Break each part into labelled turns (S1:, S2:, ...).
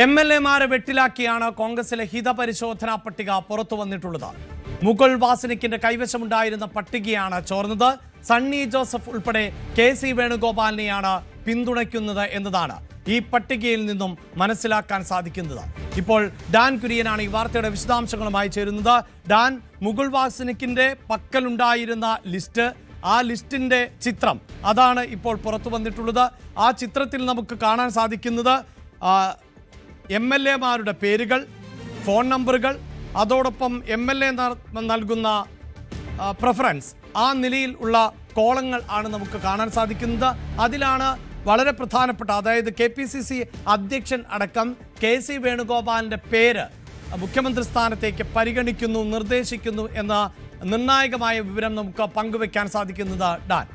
S1: MLA-മാരെ വെട്ടിലാക്കിയാണ് കോൺഗ്രസിലെ ഹിതപരിശോധനാ പട്ടിക പുറത്തു വന്നിട്ടുള്ളത്. മുകുൾ വാസനിക്കിന്റെ കൈവശമുണ്ടായിരുന്ന പട്ടികയാണ് ചോർന്നത്. സണ്ണി ജോസഫ് ഉൾപ്പെടെ KC വേണുഗോപാലിനെയാണ് പിന്തുണയ്ക്കുന്നത് എന്നതാണ് ഈ പട്ടികയിൽ നിന്നും മനസ്സിലാക്കാൻ സാധിക്കുന്നത്. ഇപ്പോൾ ഡാൻ കുര്യനാണ് ഈ വാർത്തയുടെ വിശദാംശങ്ങളുമായി ചേരുന്നത്. ഡാൻ, മുകുൾ വാസനിക്കിന്റെ പക്കലുണ്ടായിരുന്ന ലിസ്റ്റ്, ആ ലിസ്റ്റിന്റെ ചിത്രം അതാണ് ഇപ്പോൾ പുറത്തു വന്നിട്ടുള്ളത്. ആ ചിത്രത്തിൽ നമുക്ക് കാണാൻ സാധിക്കുന്നത് MLA-മാരുടെ പേരുകൾ, ഫോൺ നമ്പറുകൾ, അതോടൊപ്പം MLA നൽകുന്ന പ്രിഫറൻസ്, ആ നിലയിൽ ഉള്ള കോളങ്ങൾ ആണ് നമുക്ക് കാണാൻ സാധിക്കുന്നത്. അതിലാണ് വളരെ പ്രധാനപ്പെട്ട, അതായത് KPCC അധ്യക്ഷൻ അടക്കം KC വേണുഗോപാലിൻ്റെ പേര് മുഖ്യമന്ത്രി സ്ഥാനത്തേക്ക് പരിഗണിക്കുന്നു, നിർദ്ദേശിക്കുന്നു എന്ന നിർണായകമായ വിവരം നമുക്ക് പങ്കുവെക്കാൻ സാധിക്കുന്നത്. ഡാൻ,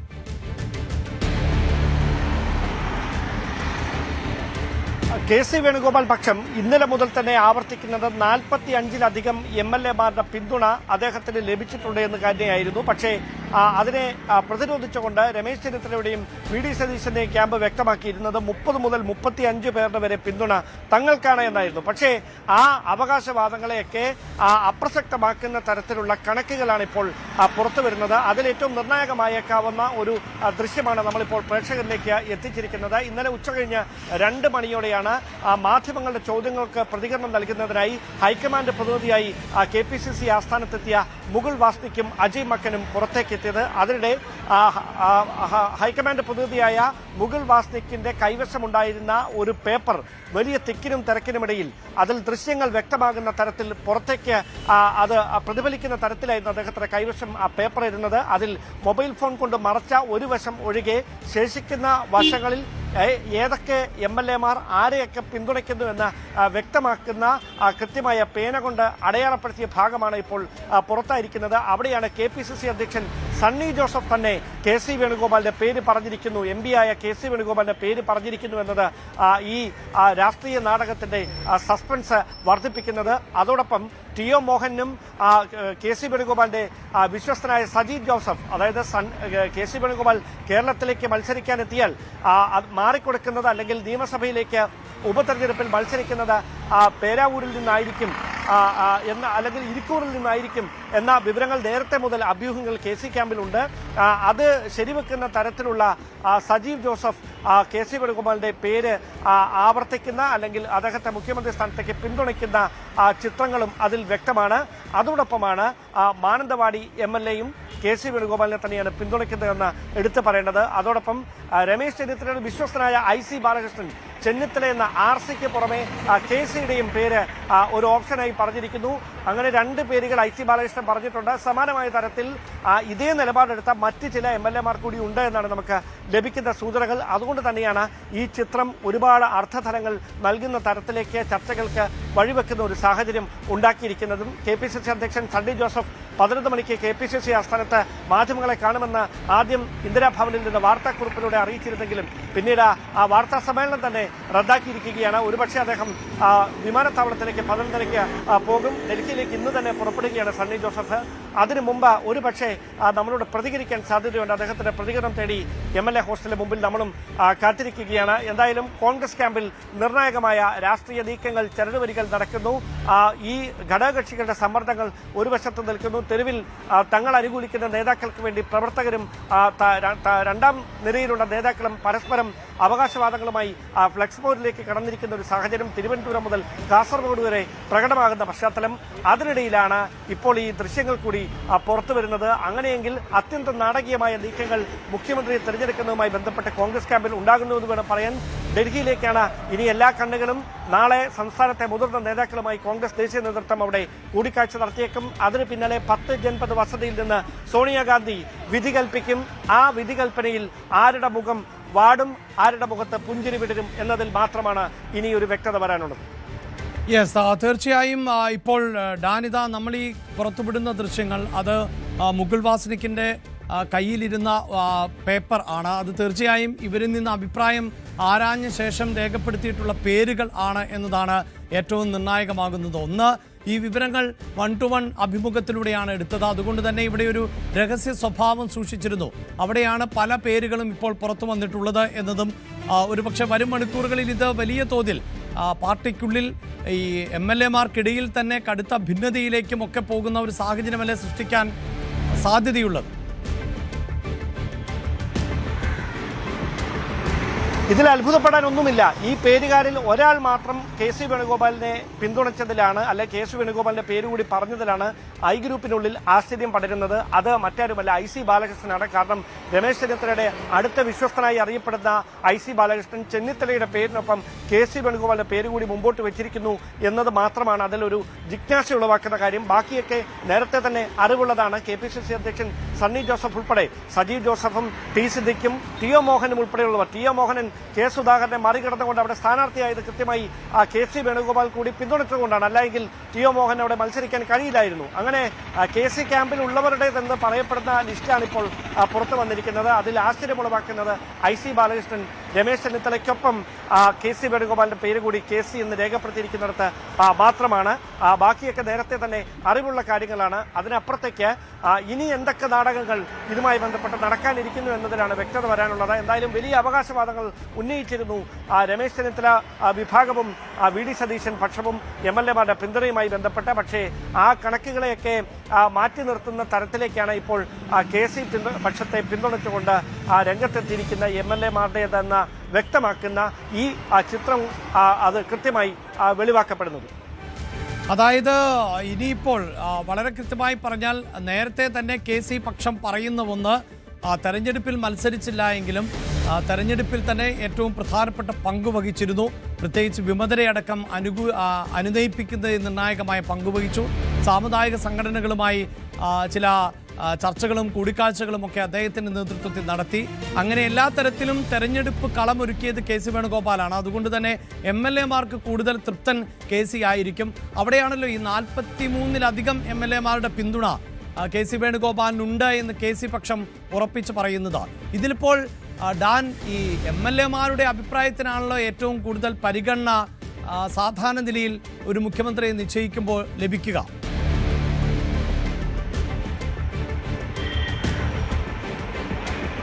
S2: KC വേണുഗോപാൽ പക്ഷം ഇന്നലെ മുതൽ തന്നെ ആവർത്തിക്കുന്നത് 45-ലധികം MLA-മാരുടെ പിന്തുണ അദ്ദേഹത്തിന് ലഭിച്ചിട്ടുണ്ട് എന്ന് തന്നെയായിരുന്നു. പക്ഷേ അതിനെ പ്രതിരോധിച്ചുകൊണ്ട് രമേശ് ചെന്നിത്തലയുടെയും VD സതീശന്റെയും ക്യാമ്പ് വ്യക്തമാക്കിയിരുന്നത് 30 മുതൽ 35 പേരുടെ വരെ പിന്തുണ തങ്ങൾക്കാണ് എന്നായിരുന്നു. പക്ഷേ ആ അവകാശവാദങ്ങളെയൊക്കെ അപ്രസക്തമാക്കുന്ന തരത്തിലുള്ള കണക്കുകളാണ് ഇപ്പോൾ പുറത്തു വരുന്നത്. അതിലേറ്റവും നിർണായകമായേക്കാവുന്ന ഒരു ദൃശ്യമാണ് നമ്മളിപ്പോൾ പ്രേക്ഷകരിലേക്ക് എത്തിച്ചിരിക്കുന്നത്. ഇന്നലെ ഉച്ചകഴിഞ്ഞ് 2 മണിയോടെയാണ് മാധ്യമങ്ങളുടെ ചോദ്യങ്ങൾക്ക് പ്രതികരണം നൽകുന്നതിനായി ഹൈക്കമാൻഡ് പ്രതിനിധിയായി KPCC ആസ്ഥാനത്തെത്തിയ മുകുൾ വാസ്നിക്കും അജയ് മക്കനും പുറത്തേക്കെത്തിയത്. അതിനിടെ ഹൈക്കമാൻഡ് പ്രതിനിധിയായ മുകുൾ വാസ്നിക്കിന്റെ കൈവശമുണ്ടായിരുന്ന ഒരു പേപ്പർ വലിയ തിക്കിനും തിരക്കിനുമിടയിൽ അതിൽ ദൃശ്യങ്ങൾ വ്യക്തമാകുന്ന തരത്തിൽ പുറത്തേക്ക് അത് പ്രതിഫലിക്കുന്ന തരത്തിലായിരുന്നു അദ്ദേഹത്തിന്റെ കൈവശം ആ പേപ്പർ ഇരുന്നത്. അതിൽ മൊബൈൽ ഫോൺ കൊണ്ട് മറച്ച ഒരു വശം ഒഴികെ ശേഷിക്കുന്ന വശങ്ങളിൽ ഏതൊക്കെ MLA-മാർ ആരെയൊക്കെ പിന്തുണയ്ക്കുന്നു എന്ന് വ്യക്തമാക്കുന്ന കൃത്യമായ പേന കൊണ്ട് അടയാളപ്പെടുത്തിയ ഭാഗമാണ് ഇപ്പോൾ പുറത്തായിരിക്കുന്നത്. അവിടെയാണ് KPCC അധ്യക്ഷൻ സണ്ണി ജോസഫ് തന്നെ KC വേണുഗോപാലിന്റെ പേര് പറഞ്ഞിരിക്കുന്നു, MP-ആയ KC വേണുഗോപാലിന്റെ പേര് പറഞ്ഞിരിക്കുന്നു എന്നത് ഈ രാഷ്ട്രീയ നാടകത്തിന്റെ സസ്പെൻസ് വർദ്ധിപ്പിക്കുന്നത്. അതോടൊപ്പം TO മോഹനും KC വേണുഗോപാലിന്റെ വിശ്വസ്തനായ സജീവ് ജോസഫ്, അതായത് KC വേണുഗോപാൽ കേരളത്തിലേക്ക് മത്സരിക്കാനെത്തിയാൽ മാറിക്കൊടുക്കുന്നത് അല്ലെങ്കിൽ നിയമസഭയിലേക്ക് ഉപതെരഞ്ഞെടുപ്പിൽ മത്സരിക്കുന്നത് പേരാവൂരിൽ നിന്നായിരിക്കും അല്ലെങ്കിൽ ഇരിക്കൂറിൽ നിന്നായിരിക്കും എന്ന വിവരങ്ങൾ നേരത്തെ മുതൽ അഭ്യൂഹങ്ങൾ KC ക്യാമ്പിലുണ്ട്. അത് ശരിവെക്കുന്ന തരത്തിലുള്ള സജീവ് ജോസഫ് KC വേണുഗോപാലിന്റെ പേര് ആവർത്തിക്കുന്ന അല്ലെങ്കിൽ അദ്ദേഹത്തെ മുഖ്യമന്ത്രി സ്ഥാനത്തേക്ക് പിന്തുണയ്ക്കുന്ന ചിത്രങ്ങളും അതിൽ വ്യക്തമാണ്. അതോടൊപ്പമാണ് മാനന്തവാടി MLA-യും KC വേണുഗോപാലിനെ തന്നെയാണ് പിന്തുണയ്ക്കുന്നതെന്ന് എടുത്തു പറയേണ്ടത്. അതോടൊപ്പം രമേശ് ചെന്നിത്തലയുടെ വിശ്വസ്തനായ IC ബാലകൃഷ്ണൻ ചെന്നിത്തല എന്ന RC-ക്ക് പുറമെ KC-യുടെയും പേര് ഒരു ഓപ്ഷനായി പറഞ്ഞിരിക്കുന്നു. അങ്ങനെ 2 പേരുകൾ IC ബാലകൃഷ്ണൻ പറഞ്ഞിട്ടുണ്ട്. സമാനമായ തരത്തിൽ ഇതേ നിലപാടെടുത്ത മറ്റ് ചില MLA-മാർ കൂടി ഉണ്ട് എന്നാണ് നമുക്ക് ലഭിക്കുന്ന സൂചനകൾ. അതുകൊണ്ട് തന്നെയാണ് ഈ ചിത്രം ഒരുപാട് അർത്ഥതലങ്ങൾ നൽകുന്ന തരത്തിലേക്ക് ചർച്ചകൾക്ക് വഴിവെക്കുന്ന ഒരു സാഹചര്യം ഉണ്ടാക്കിയിരിക്കുന്നതും. KPCC അധ്യക്ഷൻ സണ്ണി ജോസഫ് 11 മണിക്ക് KPCC ആസ്ഥാനത്ത് മാധ്യമങ്ങളെ കാണുമെന്ന് ആദ്യം ഇന്ദിരാഭവനിൽ നിന്ന് വാർത്താക്കുറിപ്പിലൂടെ അറിയിച്ചിരുന്നെങ്കിലും പിന്നീട് ആ വാർത്താ സമ്മേളനം തന്നെ റദ്ദാക്കിയിരിക്കുകയാണ്. ഒരുപക്ഷെ അദ്ദേഹം വിമാനത്താവളത്തിലേക്ക് 11:30 പോകും. ഡൽഹിയിലേക്ക് ഇന്ന് തന്നെ പുറപ്പെടുകയാണ് സണ്ണി ജോസഫ്. അതിനു മുമ്പ് ഒരുപക്ഷെ നമ്മളോട് പ്രതികരിക്കാൻ സാധ്യതയുണ്ട്. അദ്ദേഹത്തിന്റെ പ്രതികരണം തേടി MLA ഹോസ്റ്റലിന് മുമ്പിൽ നമ്മളും കാത്തിരിക്കുകയാണ്. എന്തായാലും കോൺഗ്രസ് ക്യാമ്പിൽ നിർണായകമായ രാഷ്ട്രീയ നീക്കങ്ങൾ, ചരടുവലികൾ നടക്കുന്നു. ഈ ഘടകകക്ഷികളുടെ സമ്മർദ്ദങ്ങൾ ഒരു വശത്ത് നിൽക്കുന്നു. തെരുവിൽ തങ്ങൾ അനുകൂലിക്കുന്ന നേതാക്കൾക്ക് വേണ്ടി പ്രവർത്തകരും രണ്ടാം നിരയിലുള്ള നേതാക്കളും പരസ്പരം അവകാശവാദങ്ങളുമായി ഫ്ലെക്സ് ബോർഡിലേക്ക് കടന്നിരിക്കുന്ന ഒരു സാഹചര്യം തിരുവനന്തപുരം മുതൽ കാസർഗോഡ് വരെ പ്രകടമാകുന്ന പശ്ചാത്തലം. അതിനിടയിലാണ് ഇപ്പോൾ ഈ ദൃശ്യങ്ങൾ കൂടി പുറത്തു വരുന്നത്. അങ്ങനെയെങ്കിൽ അത്യന്തം നാടകീയമായ നീക്കങ്ങൾ മുഖ്യമന്ത്രിയെ തെരഞ്ഞെടുക്കുന്നതുമായി ബന്ധപ്പെട്ട് കോൺഗ്രസ് ക്യാമ്പിൽ ഉണ്ടാകുന്നുവെന്ന് വേണം പറയാൻ. ഡൽഹിയിലേക്കാണ് ഇനി എല്ലാ കണ്ണുകളും. നാളെ സംസ്ഥാനത്തെ മുതിർന്ന നേതാക്കളുമായി കോൺഗ്രസ് ദേശീയ നേതൃത്വം അവിടെ കൂടിക്കാഴ്ച നടത്തിയേക്കും. അതിന് പിന്നാലെ 10 ജൻപത് വസതിയിൽ നിന്ന് സോണിയാഗാന്ധി വിധി കൽപ്പിക്കും. ആ വിധി കൽപ്പനയിൽ ആരുടെ മുഖം വാടും, ആരുടെ മുഖത്ത് പുഞ്ചിരി വിടരും എന്നതിൽ മാത്രമാണ് ഇനി ഒരു വ്യക്തത വരാനുള്ളത്.
S1: യെസ്, തീർച്ചയായും. ഇപ്പോൾ ഡാനിത, നമ്മൾ ഈ പുറത്തുവിടുന്ന ദൃശ്യങ്ങൾ അത് മുകുൾ വാസനിക്കിന്റെ കയ്യിലിരുന്ന പേപ്പർ ആണ്. അത് തീർച്ചയായും ഇവരിൽ നിന്ന് അഭിപ്രായം ആരാഞ്ഞ ശേഷം രേഖപ്പെടുത്തിയിട്ടുള്ള പേരുകൾ ആണ് എന്നതാണ് ഏറ്റവും നിർണായകമാകുന്നത്. ഒന്ന്, ഈ വിവരങ്ങൾ 1-to-1 അഭിമുഖത്തിലൂടെയാണ് എടുത്തത്. അതുകൊണ്ട് തന്നെ ഇവിടെ ഒരു രഹസ്യ സ്വഭാവം സൂക്ഷിച്ചിരുന്നു. അവിടെയാണ് പല പേരുകളും ഇപ്പോൾ പുറത്തു വന്നിട്ടുള്ളത് എന്നതും ഒരുപക്ഷെ വരും മണിക്കൂറുകളിൽ ഇത് വലിയ തോതിൽ പാർട്ടിക്കുള്ളിൽ ഈ MLA-മാർക്കിടയിൽ തന്നെ കടുത്ത ഭിന്നതയിലേക്കും ഒക്കെ പോകുന്ന ഒരു സാഹചര്യമല്ലേ സൃഷ്ടിക്കാൻ സാധ്യതയുള്ളത്?
S2: ഇതിൽ അത്ഭുതപ്പെടാനൊന്നുമില്ല. ഈ പേരുകാരിൽ ഒരാൾ മാത്രം KC വേണുഗോപാലിനെ പിന്തുണച്ചതിലാണ്, അല്ലെ KC വേണുഗോപാലിന്റെ പേര് കൂടി പറഞ്ഞതിലാണ് ഐ ഗ്രൂപ്പിനുള്ളിൽ ആശ്ചര്യം പടരുന്നത്. അത് മറ്റാരുമല്ല, IC ബാലകൃഷ്ണനാണ്. കാരണം രമേശ് ചെന്നിത്തലയുടെ അടുത്ത വിശ്വസ്തനായി അറിയപ്പെടുന്ന IC ബാലകൃഷ്ണൻ ചെന്നിത്തലയുടെ പേരിനൊപ്പം KC വേണുഗോപാലിന്റെ പേര് കൂടി മുമ്പോട്ട് വെച്ചിരിക്കുന്നു എന്നത് മാത്രമാണ് അതിലൊരു ജിജ്ഞാസ ഉളവാക്കുന്ന കാര്യം. ബാക്കിയൊക്കെ നേരത്തെ തന്നെ അറിവുള്ളതാണ്. KPCC അധ്യക്ഷൻ സണ്ണി ജോസഫ് ഉൾപ്പെടെ സജീവ് ജോസഫും T സിദ്ദിഖും TO മോഹനും ഉൾപ്പെടെയുള്ളവർ, TO മോഹനൻ K സുധാകരനെ മറികടന്നുകൊണ്ട് അവിടെ സ്ഥാനാർത്ഥിയായത് കൃത്യമായി KC വേണുഗോപാൽ കൂടി പിന്തുണച്ചുകൊണ്ടാണ്. അല്ലെങ്കിൽ TO മോഹൻ അവിടെ മത്സരിക്കാൻ കഴിയില്ലായിരുന്നു. അങ്ങനെ KC ക്യാമ്പിൽ ഉള്ളവരുടേതെന്ന് പറയപ്പെടുന്ന ലിസ്റ്റാണ് ഇപ്പോൾ പുറത്തു വന്നിരിക്കുന്നത്. അതിൽ ആശ്ചര്യമുളവാക്കുന്നത് IC ബാലകൃഷ്ണൻ രമേശ് ചെന്നിത്തലയ്ക്കൊപ്പം KC വേണുഗോപാലിന്റെ പേര് കൂടി KC എന്ന് രേഖപ്പെടുത്തിയിരിക്കുന്നിടത്ത് മാത്രമാണ്. ബാക്കിയൊക്കെ നേരത്തെ തന്നെ അറിവുള്ള കാര്യങ്ങളാണ്. അതിനപ്പുറത്തേക്ക് ഇനി എന്തൊക്കെ നാടകങ്ങൾ ഇതുമായി ബന്ധപ്പെട്ട് നടക്കാനിരിക്കുന്നു എന്നതിലാണ് വ്യക്തത വരാനുള്ളത്. എന്തായാലും വലിയ അവകാശവാദങ്ങൾ ഉന്നയിച്ചിരുന്നു രമേശ് ചെന്നിത്തല വിഭാഗവും VD സതീശൻ പക്ഷവും MLA-മാരുടെ പിന്തുണയുമായി ബന്ധപ്പെട്ട്. പക്ഷേ ആ കണക്കുകളെയൊക്കെ മാറ്റി നിർത്തുന്ന തരത്തിലേക്കാണ് ഇപ്പോൾ KC പക്ഷത്തെ പിന്തുണച്ചുകൊണ്ട് രംഗത്തെത്തിയിരിക്കുന്ന MLA-മാരുടേതെന്ന വ്യക്തമാക്കുന്ന ഈ ചിത്രം അത് കൃത്യമായി വെളിവാക്കപ്പെടുന്നത്.
S1: അതായത് ഇനിയിപ്പോൾ വളരെ കൃത്യമായി പറഞ്ഞാൽ നേരത്തെ തന്നെ KC പക്ഷം പറയുന്ന ഒന്ന്, തെരഞ്ഞെടുപ്പിൽ മത്സരിച്ചില്ല എങ്കിലും തെരഞ്ഞെടുപ്പിൽ തന്നെ ഏറ്റവും പ്രധാനപ്പെട്ട പങ്ക് വഹിച്ചിരുന്നു. പ്രത്യേകിച്ച് വിമതരെ അടക്കം അനുനയിപ്പിക്കുന്നതിൽ നിർണായകമായ പങ്കുവഹിച്ചു. സാമുദായിക സംഘടനകളുമായി ചില ചർച്ചകളും കൂടിക്കാഴ്ചകളും ഒക്കെ അദ്ദേഹത്തിന്റെ നേതൃത്വത്തിൽ നടത്തി. അങ്ങനെ എല്ലാ തരത്തിലും തെരഞ്ഞെടുപ്പ് കളമൊരുക്കിയത് KC വേണുഗോപാലാണ്. അതുകൊണ്ട് തന്നെ MLA-മാർക്ക് കൂടുതൽ തൃപ്തൻ KC ആയിരിക്കും. അവിടെയാണല്ലോ ഈ 43-ലധികം MLA-മാരുടെ പിന്തുണ KC വേണുഗോപാലിനുണ്ട് എന്ന് KC പക്ഷം ഉറപ്പിച്ച് പറയുന്നത്. ഇതിലിപ്പോൾ ഡാൻ, ഈ MLA-മാരുടെ അഭിപ്രായത്തിനാണല്ലോ ഏറ്റവും കൂടുതൽ പരിഗണന സാധാരണ നിലയിൽ ഒരു മുഖ്യമന്ത്രിയെ നിശ്ചയിക്കുമ്പോൾ ലഭിക്കുക.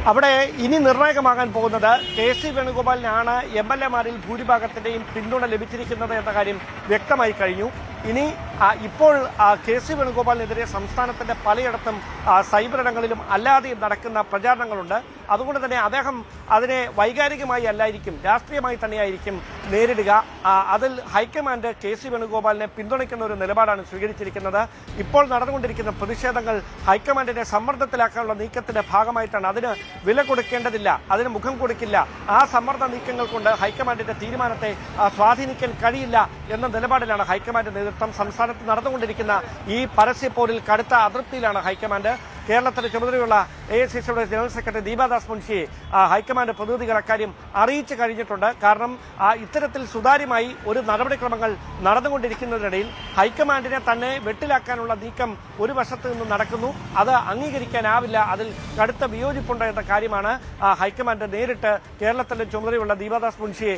S2: അവിടെ ഇനി നിർണായകമാകാൻ പോകുന്നത് KC വേണുഗോപാലിനാണ് MLA-മാരിൽ ഭൂരിഭാഗത്തിന്റെയും പിന്തുണ ലഭിച്ചിരിക്കുന്നത് എന്ന കാര്യം വ്യക്തമായി കഴിഞ്ഞു. ഇനി ഇപ്പോൾ KC വേണുഗോപാലിനെതിരെ സംസ്ഥാനത്തിന്റെ പലയിടത്തും സൈബർ ഇടങ്ങളിലും അല്ലാതെയും നടക്കുന്ന പ്രചാരണങ്ങളുണ്ട്. അതുകൊണ്ട് തന്നെ അദ്ദേഹം അതിനെ വൈകാരികമായി അല്ലായിരിക്കും, രാഷ്ട്രീയമായി തന്നെയായിരിക്കും നേരിടുക. അതിൽ ഹൈക്കമാൻഡ് KC വേണുഗോപാലിനെ പിന്തുണയ്ക്കുന്ന ഒരു നിലപാടാണ് സ്വീകരിച്ചിരിക്കുന്നത്. ഇപ്പോൾ നടന്നുകൊണ്ടിരിക്കുന്ന പ്രതിഷേധങ്ങൾ ഹൈക്കമാൻഡിനെ സമ്മർദ്ദത്തിലാക്കാനുള്ള നീക്കത്തിന്റെ ഭാഗമായിട്ടാണ്. അതിന് വില കൊടുക്കേണ്ടതില്ല, അതിന് മുഖം കൊടുക്കില്ല. ആ സമ്മർദ്ദ നീക്കങ്ങൾ കൊണ്ട് ഹൈക്കമാൻഡിന്റെ തീരുമാനത്തെ സ്വാധീനിക്കാൻ കഴിയില്ല എന്ന നിലപാടിലാണ് ഹൈക്കമാൻഡ് നേതൃത്വം. സംസ്ഥാനത്ത് നടന്നുകൊണ്ടിരിക്കുന്ന ഈ പരസ്യപ്പോരിൽ കടുത്ത അതൃപ്തിയിലാണ് ഹൈക്കമാൻഡ്. കേരളത്തിന് ചുമതലയുള്ള AICCയുടെ ജനറൽ സെക്രട്ടറി ദീപാദാസ് മുൻഷിയെ ഹൈക്കമാൻഡ് പ്രതിനിധികൾ അക്കാര്യം അറിയിച്ചു കഴിഞ്ഞിട്ടുണ്ട്. കാരണം ഇത്തരത്തിൽ സുതാര്യമായി ഒരു നടപടിക്രമങ്ങൾ നടന്നുകൊണ്ടിരിക്കുന്നതിനിടയിൽ ഹൈക്കമാൻഡിനെ തന്നെ വെട്ടിലാക്കാനുള്ള നീക്കം ഒരു വശത്ത് നിന്ന് നടക്കുന്നു. അത് അംഗീകരിക്കാനാവില്ല, അതിൽ കടുത്ത വിയോജിപ്പുണ്ട് എന്ന കാര്യമാണ് ഹൈക്കമാൻഡ് നേരിട്ട് കേരളത്തിന്റെ ചുമതലയുള്ള ദീപാദാസ് മുൻഷിയെ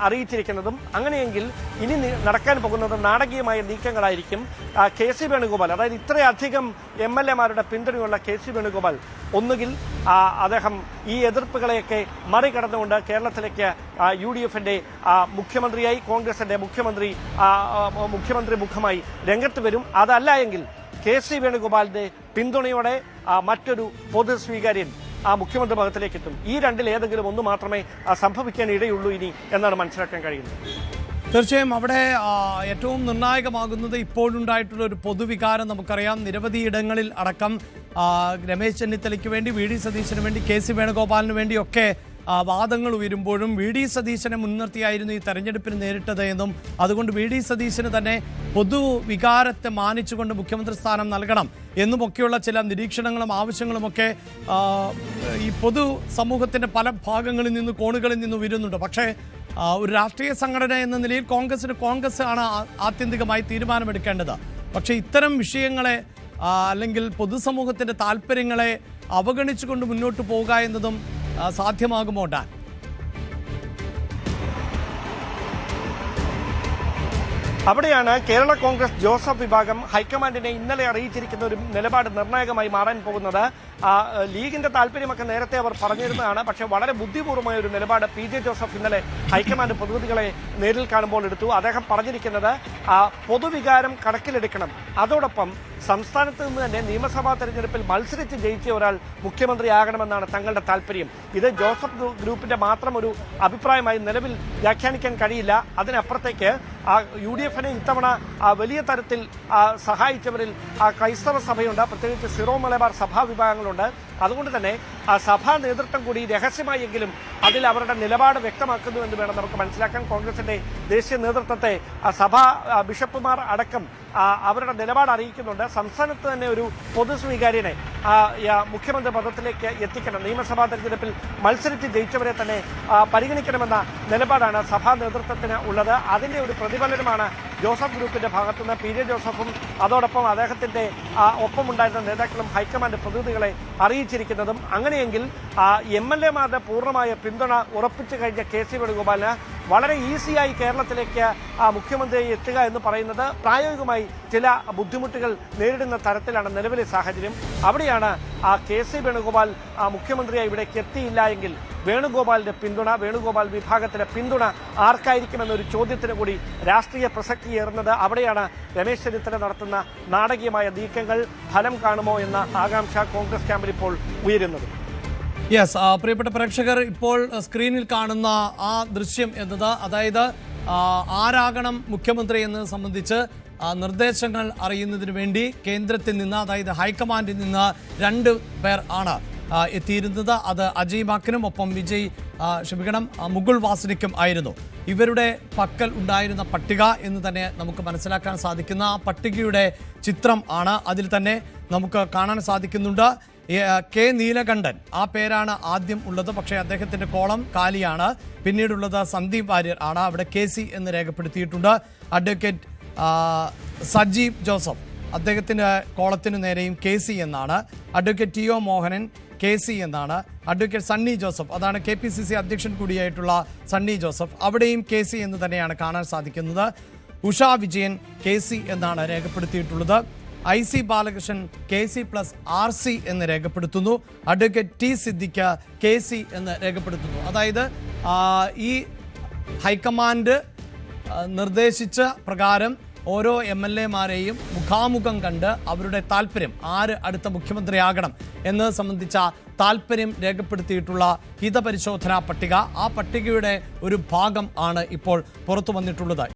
S2: അറിയിച്ചിരിക്കുന്നതും. അങ്ങനെയെങ്കിൽ ഇനി നടക്കാൻ പോകുന്നത് നാടകീയമായ നീക്കങ്ങളായിരിക്കും. KC വേണുഗോപാൽ, അതായത് ഇത്രയധികം MLA-മാരുടെ പിന്തുണയുള്ള KC വേണുഗോപാൽ ഒന്നുകിൽ അദ്ദേഹം ഈ എതിർപ്പുകളെയൊക്കെ മറികടന്നുകൊണ്ട് കേരളത്തിലേക്ക് UDF-ന്റെ മുഖ്യമന്ത്രിയായി, കോൺഗ്രസിന്റെ മുഖ്യമന്ത്രി മുഖമായി രംഗത്ത് വരും. അതല്ല എങ്കിൽ KC വേണുഗോപാലിന്റെ പിന്തുണയോടെ മറ്റൊരു പൊതു സ്വീകാര്യൻ മുഖ്യമന്ത്രി പദത്തിലേക്ക് എത്തും. ഈ രണ്ടിൽ ഏതെങ്കിലും ഒന്ന് മാത്രമേ സംഭവിക്കാൻ ഇടയുള്ളൂ ഇനി എന്നാണ് മനസ്സിലാക്കാൻ കഴിയുന്നത്.
S1: തീർച്ചയായും അവിടെ ഏറ്റവും നിർണായകമാകുന്നത് ഇപ്പോഴുണ്ടായിട്ടുള്ള ഒരു പൊതുവികാരം നമുക്കറിയാം. നിരവധി ഇടങ്ങളിൽ അടക്കം രമേശ് ചെന്നിത്തലയ്ക്ക് വേണ്ടി, VD സതീശന് വേണ്ടി, KC വേണുഗോപാലിന് വേണ്ടിയൊക്കെ വാദങ്ങൾ ഉയരുമ്പോഴും VD സതീശനെ മുൻനിർത്തിയായിരുന്നു ഈ തെരഞ്ഞെടുപ്പിന് നേരിട്ടത് എന്നും അതുകൊണ്ട് VD സതീശന് തന്നെ പൊതുവികാരത്തെ മാനിച്ചുകൊണ്ട് മുഖ്യമന്ത്രി സ്ഥാനം നൽകണം എന്നുമൊക്കെയുള്ള ചില നിരീക്ഷണങ്ങളും ആവശ്യങ്ങളുമൊക്കെ ഈ പൊതു സമൂഹത്തിന്റെ പല ഭാഗങ്ങളിൽ നിന്ന്, കോണുകളിൽ നിന്ന് ഉയരുന്നുണ്ട്. പക്ഷേ ഒരു രാഷ്ട്രീയ സംഘടന എന്ന നിലയിൽ കോൺഗ്രസ് ആണ് ആത്യന്തികമായി തീരുമാനമെടുക്കേണ്ടത്. പക്ഷേ ഇത്തരം വിഷയങ്ങളെ അല്ലെങ്കിൽ പൊതുസമൂഹത്തിന്റെ താല്പര്യങ്ങളെ അവഗണിച്ചുകൊണ്ട് മുന്നോട്ട് പോവുക എന്നതും സാധ്യമാകുമോ ഡാൻ?
S2: അവിടെയാണ് കേരള കോൺഗ്രസ് ജോസഫ് വിഭാഗം ഹൈക്കമാൻഡിനെ ഇന്നലെ അറിയിച്ചിരിക്കുന്ന ഒരു നിലപാട് നിർണായകമായി മാറാൻ പോകുന്നത്. ലീഗിന്റെ താല്പര്യമൊക്കെ നേരത്തെ അവർ പറഞ്ഞിരുന്നതാണ്. പക്ഷേ വളരെ ബുദ്ധിപൂർവമായ ഒരു നിലപാട് PJ ജോസഫ് ഇന്നലെ ഹൈക്കമാൻഡ് പ്രതിനിധികളെ നേരിൽ കാണുമ്പോൾ എടുത്തു. അദ്ദേഹം പറഞ്ഞിരിക്കുന്നത് പൊതുവികാരം കണക്കിലെടുക്കണം, അതോടൊപ്പം സംസ്ഥാനത്ത് നിന്ന് തന്നെ നിയമസഭാ തെരഞ്ഞെടുപ്പിൽ മത്സരിച്ച് ജയിച്ച ഒരാൾ മുഖ്യമന്ത്രിയാകണമെന്നാണ് തങ്ങളുടെ താല്പര്യം. ഇത് ജോസഫ് ഗ്രൂപ്പിന്റെ മാത്രം ഒരു അഭിപ്രായമായി നിലവിൽ വ്യാഖ്യാനിക്കാൻ കഴിയില്ല. അതിനപ്പുറത്തേക്ക് UDF-നെ ഇത്തവണ വലിയ തരത്തിൽ സഹായിച്ചവരിൽ ക്രൈസ്തവ സഭയുണ്ട്, പ്രത്യേകിച്ച് സിറോ മലബാർ സഭാ വിഭാഗങ്ങളുണ്ട്. അതുകൊണ്ട് തന്നെ സഭാ നേതൃത്വം കൂടി രഹസ്യമായെങ്കിലും അതിൽ അവരുടെ നിലപാട് വ്യക്തമാക്കുന്നു എന്ന് വേണം നമുക്ക് മനസ്സിലാക്കാൻ. കോൺഗ്രസിന്റെ ദേശീയ നേതൃത്വത്തെ സഭാ ബിഷപ്പുമാർ അടക്കം അവരുടെ നിലപാട് അറിയിക്കുന്നുണ്ട്. സംസ്ഥാനത്ത് തന്നെ ഒരു പൊതു സ്വീകാര്യനെ മുഖ്യമന്ത്രി പദത്തിലേക്ക് എത്തിക്കണം, നിയമസഭാ തെരഞ്ഞെടുപ്പിൽ മത്സരിച്ച് ജയിച്ചവരെ തന്നെ പരിഗണിക്കണമെന്ന നിലപാടാണ് സഭാ നേതൃത്വത്തിന് ഉള്ളത്. അതിന്റെ ഒരു പ്രതിഫലനമാണ് ജോസഫ് ഗ്രൂപ്പിന്റെ ഭാഗത്തുനിന്ന് PJ ജോസഫും അതോടൊപ്പം അദ്ദേഹത്തിന്റെ ഒപ്പമുണ്ടായിരുന്ന നേതാക്കളും ഹൈക്കമാൻഡ് പ്രതിനിധികളെ അറിയിച്ചിരിക്കുന്നതും. അങ്ങനെയെങ്കിൽ MLA-മാരുടെ പൂർണ്ണമായ പിന്തുണ ഉറപ്പിച്ചു കഴിഞ്ഞ KC വേണുഗോപാലിന് വളരെ ഈസിയായി കേരളത്തിലേക്ക് മുഖ്യമന്ത്രിയെ എത്തുക എന്ന് പറയുന്നത് പ്രായോഗികമായി ചില ബുദ്ധിമുട്ടുകൾ നേരിടുന്ന തരത്തിലാണ് നിലവിലെ സാഹചര്യം. അവിടെയാണ് KC വേണുഗോപാൽ മുഖ്യമന്ത്രിയായി ഇവിടേക്ക് എത്തിയില്ല എങ്കിൽ വേണുഗോപാലിന്റെ പിന്തുണ, വേണുഗോപാൽ വിഭാഗത്തിന്റെ പിന്തുണ ആർക്കായിരിക്കുമെന്നൊരു ചോദ്യത്തിന് കൂടി രാഷ്ട്രീയ പ്രസക്തിയേറുന്നത്. അവിടെയാണ് രമേശ് ചെന്നിത്തല നടത്തുന്ന നാടകീയമായ നീക്കങ്ങൾ ഫലം കാണുമോ എന്ന ആകാംക്ഷ കോൺഗ്രസ് ക്യാമ്പിൽ ഇപ്പോൾ ഉയരുന്നത്.
S1: യെസ്, പ്രിയപ്പെട്ട പ്രേക്ഷകർ, ഇപ്പോൾ സ്ക്രീനിൽ കാണുന്ന ആ ദൃശ്യം എന്നത്, അതായത് ആരാകണം മുഖ്യമന്ത്രി എന്നത് സംബന്ധിച്ച് നിർദ്ദേശങ്ങൾ അറിയുന്നതിന് വേണ്ടി കേന്ദ്രത്തിൽ നിന്ന്, അതായത് ഹൈക്കമാൻഡിൽ നിന്ന് 2 പേർ ആണ് എത്തിയിരുന്നത്. അത് അജയ് മാക്കനും ഒപ്പം മുകുൾ വാസനിക്കും ആയിരുന്നു. ഇവരുടെ പക്കൽ ഉണ്ടായിരുന്ന പട്ടിക എന്ന് തന്നെ നമുക്ക് മനസ്സിലാക്കാൻ സാധിക്കുന്ന ആ പട്ടികയുടെ ചിത്രം ആണ് അതിൽ തന്നെ നമുക്ക് കാണാൻ സാധിക്കുന്നുണ്ട്. K നീലകണ്ഠൻ, ആ പേരാണ് ആദ്യം ഉള്ളത്. പക്ഷേ അദ്ദേഹത്തിന്റെ കോളം കാലിയാണ്. പിന്നീടുള്ളത് സന്ദീപ് വാര്യർ ആണ്. അവിടെ KC എന്ന് രേഖപ്പെടുത്തിയിട്ടുണ്ട്. അഡ്വക്കേറ്റ് സജീവ് ജോസഫ്, അദ്ദേഹത്തിന്റെ കോളത്തിന് നേരെയും KC എന്നാണ്. അഡ്വക്കേറ്റ് TO മോഹനൻ KC എന്നാണ്. അഡ്വക്കേറ്റ് സണ്ണി ജോസഫ്, അതാണ് KPCC അധ്യക്ഷൻ കൂടിയായിട്ടുള്ള സണ്ണി ജോസഫ്, അവിടെയും KC എന്ന് തന്നെയാണ് കാണാൻ സാധിക്കുന്നത്. ഉഷ വിജയൻ KC എന്നാണ് രേഖപ്പെടുത്തിയിട്ടുള്ളത്. IC ബാലകൃഷ്ണൻ KC+RC എന്ന് രേഖപ്പെടുത്തുന്നു. അഡ്വക്കേറ്റ് T സിദ്ദിഖ് KC എന്ന് രേഖപ്പെടുത്തുന്നു. അതായത് ഈ ഹൈക്കമാൻഡ് നിർദ്ദേശിച്ച പ്രകാരം ഓരോ MLA-മാരെയും മുഖാമുഖം കണ്ട് അവരുടെ താല്പര്യം, ആര് അടുത്ത മുഖ്യമന്ത്രിയാകണം എന്നത് സംബന്ധിച്ച താല്പര്യം രേഖപ്പെടുത്തിയിട്ടുള്ള ഹിതപരിശോധനാ പട്ടിക, ആ പട്ടികയുടെ ഒരു ഭാഗം ആണ് ഇപ്പോൾ പുറത്തു വന്നിട്ടുള്ളത്.